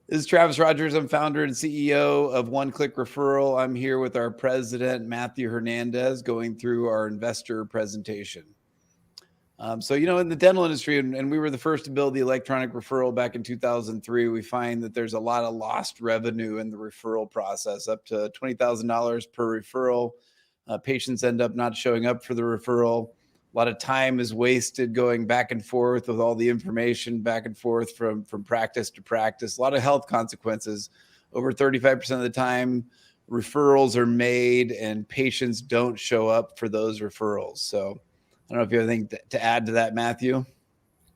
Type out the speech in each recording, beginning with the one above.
This is Travis Rodgers. I'm founder and CEO of OneClick Referral. I'm here with our president, Matthew Hernandez, going through our investor presentation. In the dental industry, and we were the first to build the electronic referral back in 2003, we find that there's a lot of lost revenue in the referral process, up to $20,000 per referral. Patients end up not showing up for the referral. A lot of time is wasted going back and forth with all the information back and forth from practice to practice. A lot of health consequences. Over 35% of the time, referrals are made and patients don't show up for those referrals. So I don't know if you have anything to add to that, Matthew.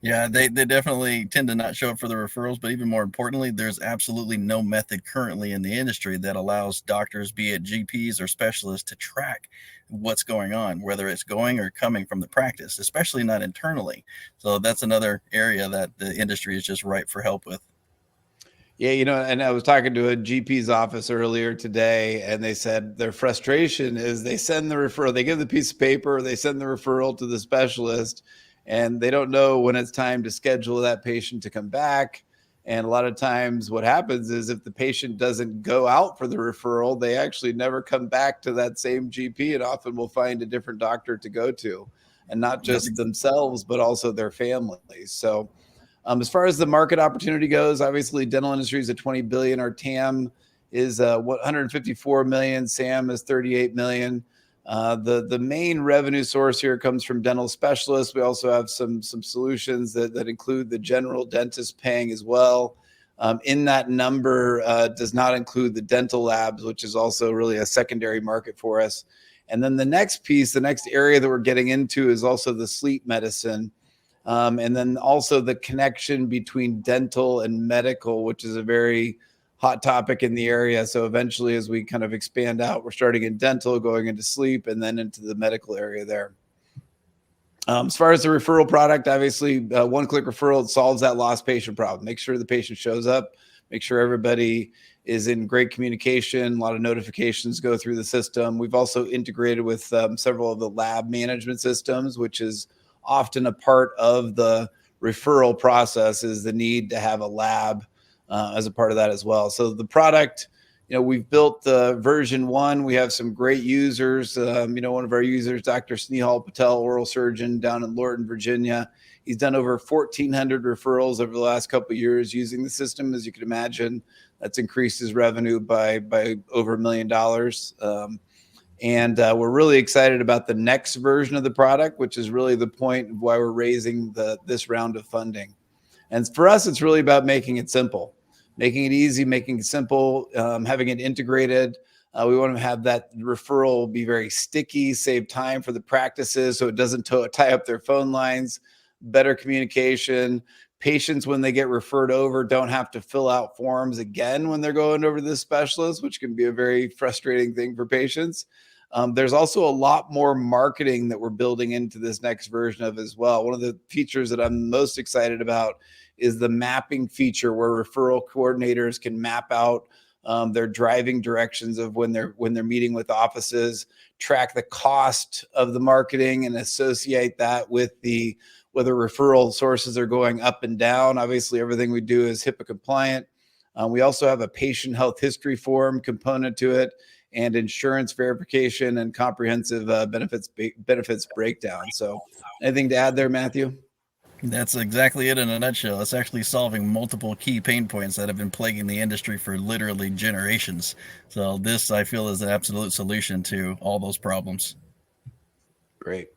Yeah, they definitely tend to not show up for the referrals, but even more importantly, there's absolutely no method currently in the industry that allows doctors, be it GPs or specialists, to track what's going on, whether it's going or coming from the practice, especially not internally. So that's another area that the industry is just ripe for help with. Yeah, and I was talking to a GP's office earlier today, and they said their frustration is they send the referral, they give the piece of paper, they send the referral to the specialist, and they don't know when it's time to schedule that patient to come back. And a lot of times what happens is if the patient doesn't go out for the referral, they actually never come back to that same GP and often will find a different doctor to go to, and not just themselves, but also their families. So as far as the market opportunity goes, obviously dental industry is at 20 billion. Our TAM is 154 million. SAM is 38 million. The main revenue source here comes from dental specialists. We also have some solutions that include the general dentist paying as well. In that number does not include the dental labs, which is also really a secondary market for us. And then the next piece, the next area that we're getting into is also the sleep medicine. And then also the connection between dental and medical, which is a very hot topic in the area. So eventually, as we kind of expand out, we're starting in dental, going into sleep, and then into the medical area there. As far as the referral product, obviously, OneClick Referral solves that lost patient problem. Make sure the patient shows up. Make sure everybody is in great communication. A lot of notifications go through the system. We've also integrated with several of the lab management systems, which is often a part of the referral process, is the need to have a lab as a part of that as well. So the product, we've built the version 1. We have some great users. One of our users, Dr. Snehal Patel, oral surgeon down in Lorton, Virginia. He's done over 1,400 referrals over the last couple of years using the system. As you can imagine, that's increased his revenue by over $1 million. And we're really excited about the next version of the product, which is really the point of why we're raising this round of funding. And for us, it's really about making it simple, making it easy, making it simple, having it integrated. We want to have that referral be very sticky, save time for the practices so it doesn't tie up their phone lines, better communication. Patients, when they get referred over, don't have to fill out forms again when they're going over to the specialist, which can be a very frustrating thing for patients. There's also a lot more marketing that we're building into this next version of as well. One of the features that I'm most excited about is the mapping feature, where referral coordinators can map out their driving directions of when they're meeting with offices, track the cost of the marketing, and associate that with whether referral sources are going up and down. Obviously, everything we do is HIPAA compliant. We also have a patient health history form component to it, and insurance verification and comprehensive benefits breakdown. So anything to add there, Matthew? That's exactly it in a nutshell. It's actually solving multiple key pain points that have been plaguing the industry for literally generations. So this, I feel, is an absolute solution to all those problems. Great.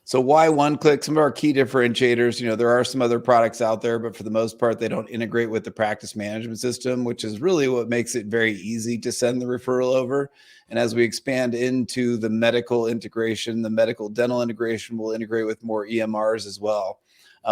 So why OneClick? Some of our key differentiators, there are some other products out there, but for the most part, they don't integrate with the practice management system, which is really what makes it very easy to send the referral over. And as we expand into the medical integration, the medical dental integration, we'll integrate with more EMRs as well.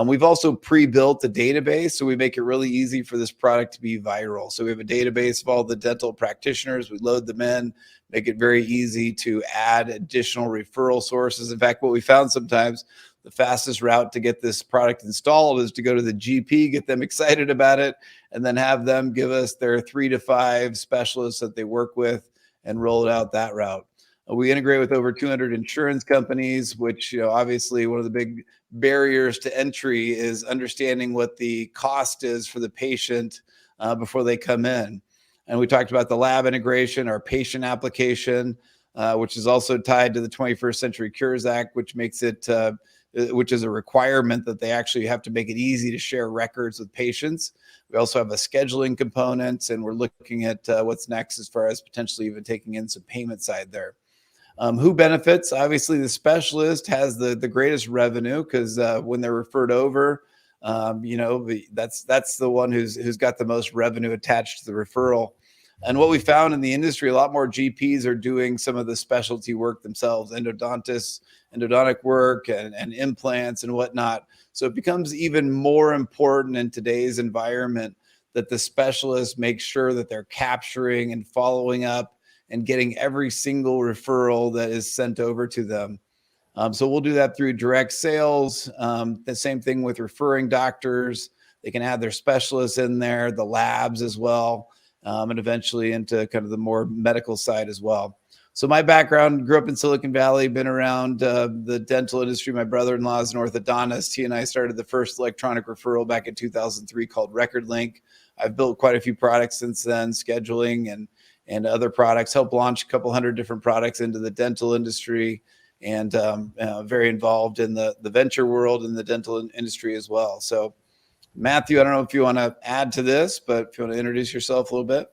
We've also pre-built a database, so we make it really easy for this product to be viral. So we have a database of all the dental practitioners. We load them in, make it very easy to add additional referral sources. In fact, what we found sometimes, the fastest route to get this product installed is to go to the GP, get them excited about it, and then have them give us their 3 to 5 specialists that they work with and roll it out that route. We integrate with over 200 insurance companies, which, obviously one of the big barriers to entry is understanding what the cost is for the patient before they come in. And we talked about the lab integration, our patient application, which is also tied to the 21st Century Cures Act, which makes it, which is a requirement that they actually have to make it easy to share records with patients. We also have a scheduling component, and we're looking at what's next as far as potentially even taking in some payment side there. Who benefits? Obviously, the specialist has the greatest revenue because when they're referred over, that's the one who's got the most revenue attached to the referral. And what we found in the industry, a lot more GPs are doing some of the specialty work themselves, endodontists, endodontic work, and implants and whatnot. So it becomes even more important in today's environment that the specialist makes sure that they're capturing and following up and getting every single referral that is sent over to them. So we'll do that through direct sales. The same thing with referring doctors. They can add their specialists in there, the labs as well, and eventually into kind of the more medical side as well. So my background, grew up in Silicon Valley, been around the dental industry. My brother-in-law is an orthodontist. He and I started the first electronic referral back in 2003 called RecordLink. I've built quite a few products since then, scheduling and other products, helped launch a couple hundred different products into the dental industry, and very involved in the venture world in the dental industry as well. So Matthew, I don't know if you want to add to this, but if you want to introduce yourself a little bit.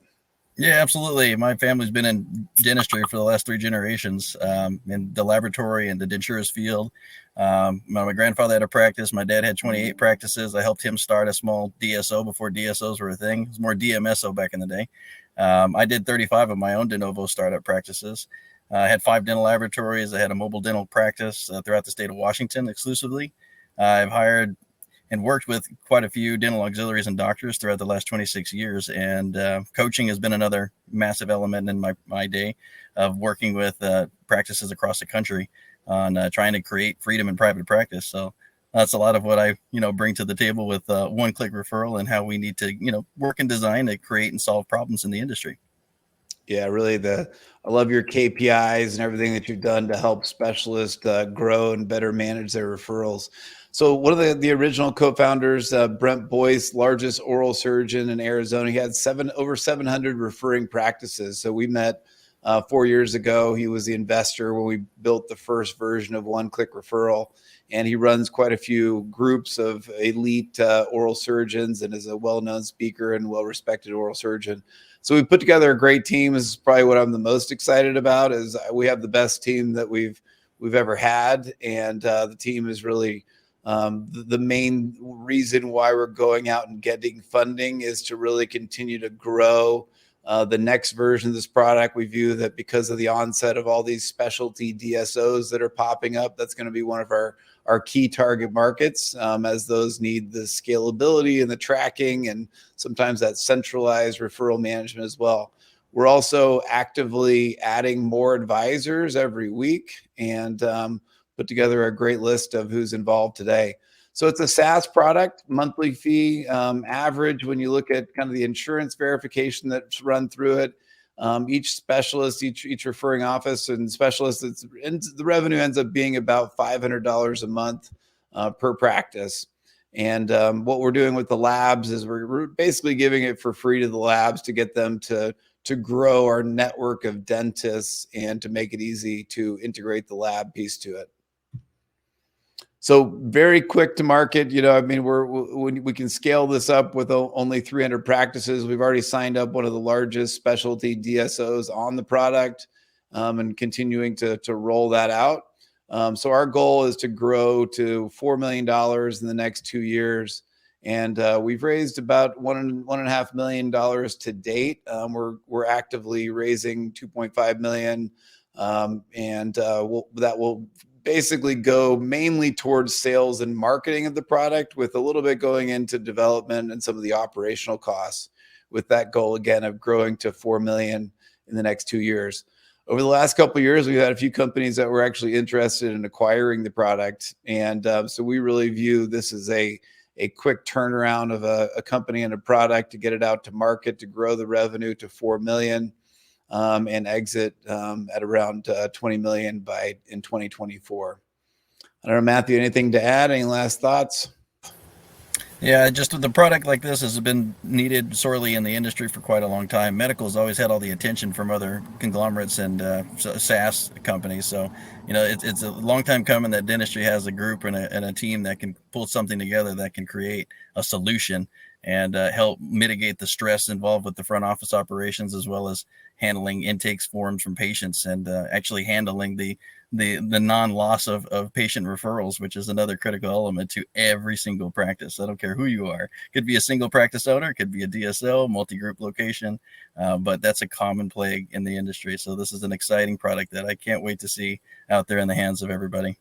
Yeah, absolutely. My family's been in dentistry for the last 3 generations, in the laboratory and the dentures field. My grandfather had a practice. My dad had 28 practices. I helped him start a small DSO before DSOs were a thing. It was more DMSO back in the day. I did 35 of my own de novo startup practices. I had 5 dental laboratories. I had a mobile dental practice throughout the state of Washington exclusively. I've hired and worked with quite a few dental auxiliaries and doctors throughout the last 26 years. And coaching has been another massive element in my day of working with practices across the country on trying to create freedom in private practice. So that's a lot of what I, bring to the table with OneClick Referral and how we need to, work and design to create and solve problems in the industry. Yeah, really. I love your KPIs and everything that you've done to help specialists grow and better manage their referrals. So one of the original co-founders, Brent Boyce, largest oral surgeon in Arizona, he had over 700 referring practices. So we met 4 years ago. He was the investor when we built the first version of OneClick Referral, and he runs quite a few groups of elite oral surgeons and is a well-known speaker and well-respected oral surgeon. So we put together a great team. This is probably what I'm the most excited about. Is we have the best team that we've ever had, and the team is really the main reason why we're going out and getting funding is to really continue to grow the next version of this product. We view that because of the onset of all these specialty DSOs that are popping up, that's going to be one of our key target markets, as those need the scalability and the tracking and sometimes that centralized referral management as well. We're also actively adding more advisors every week and put together a great list of who's involved today. So it's a SaaS product, monthly fee, average when you look at kind of the insurance verification that's run through it. Each specialist, each referring office and specialist, the revenue ends up being about $500 a month per practice. And what we're doing with the labs is we're basically giving it for free to the labs to get them to grow our network of dentists and to make it easy to integrate the lab piece to it. So very quick to market, we can scale this up with only 300 practices. We've already signed up one of the largest specialty DSOs on the product, and continuing to roll that out. So our goal is to grow to $4 million in the next 2 years. And we've raised about $1.5 million to date. We're actively raising 2.5 million. That will basically go mainly towards sales and marketing of the product, with a little bit going into development and some of the operational costs, with that goal again of growing to 4 million in the next 2 years. Over the last couple of years, we've had a few companies that were actually interested in acquiring the product. And so we really view this as a quick turnaround of a company and a product to get it out to market, to grow the revenue to 4 million. And exit at around 20 million in 2024. I don't know, Matthew, anything to add? Any last thoughts? Yeah, just the product like this has been needed sorely in the industry for quite a long time. Medical has always had all the attention from other conglomerates and SaaS companies. So, it's a long time coming that dentistry has a group and a team that can pull something together that can create a solution and help mitigate the stress involved with the front office operations, as well as handling intakes forms from patients and actually handling the non-loss of patient referrals, which is another critical element to every single practice. I don't care who you are. Could be a single practice owner, could be a DSO, multi-group location, but that's a common plague in the industry. So this is an exciting product that I can't wait to see out there in the hands of everybody.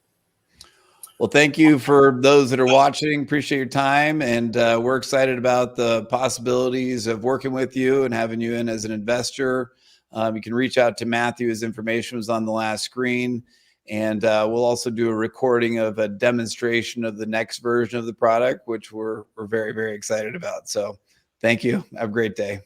Well, thank you for those that are watching. Appreciate your time. And we're excited about the possibilities of working with you and having you in as an investor. You can reach out to Matthew. His information was on the last screen. And we'll also do a recording of a demonstration of the next version of the product, which we're very, very excited about. So thank you. Have a great day.